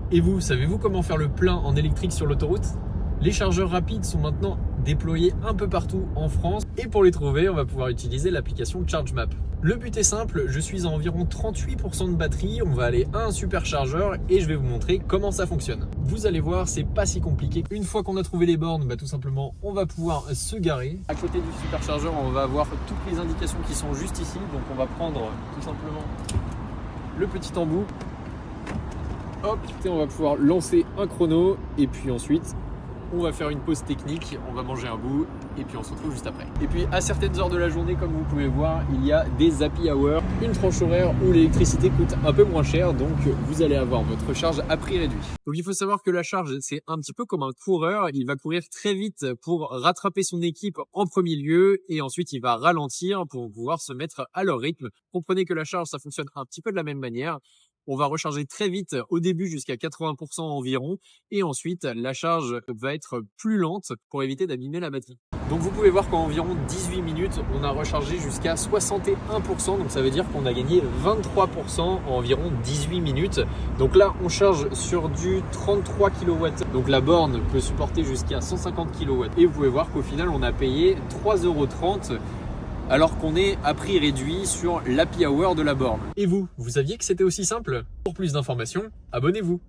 Et vous, savez-vous comment faire le plein en électrique sur l'autoroute? Les chargeurs rapides sont maintenant déployés un peu partout en France et pour les trouver, on va pouvoir utiliser l'application ChargeMap. Le but est simple, je suis à environ 38% de batterie, on va aller à un superchargeur et je vais vous montrer comment ça fonctionne. Vous allez voir, c'est pas si compliqué. Une fois qu'on a trouvé les bornes, tout simplement, on va pouvoir se garer. À côté du superchargeur, on va avoir toutes les indications qui sont juste ici. Donc on va prendre tout simplement le petit embout. Hop, et on va pouvoir lancer un chrono et puis ensuite on va faire une pause technique, on va manger un bout et puis on se retrouve juste après. Et puis à certaines heures de la journée, comme vous pouvez voir, il y a des happy hours, une tranche horaire où l'électricité coûte un peu moins cher, donc vous allez avoir votre charge à prix réduit. Donc il faut savoir que la charge, c'est un petit peu comme un coureur, il va courir très vite pour rattraper son équipe en premier lieu et ensuite il va ralentir pour pouvoir se mettre à leur rythme. Comprenez que la charge, ça fonctionne un petit peu de la même manière. On va recharger très vite au début jusqu'à 80% environ et ensuite la charge va être plus lente pour éviter d'abîmer la batterie. Donc vous pouvez voir qu'en environ 18 minutes, on a rechargé jusqu'à 61%, donc ça veut dire qu'on a gagné 23% en environ 18 minutes. Donc là, on charge sur du 33 kW, donc la borne peut supporter jusqu'à 150 kW. Et vous pouvez voir qu'au final, on a payé 3,30 € alors qu'on est à prix réduit sur l'happy hour de la borne. Et vous saviez que c'était aussi simple? Pour plus d'informations, abonnez-vous.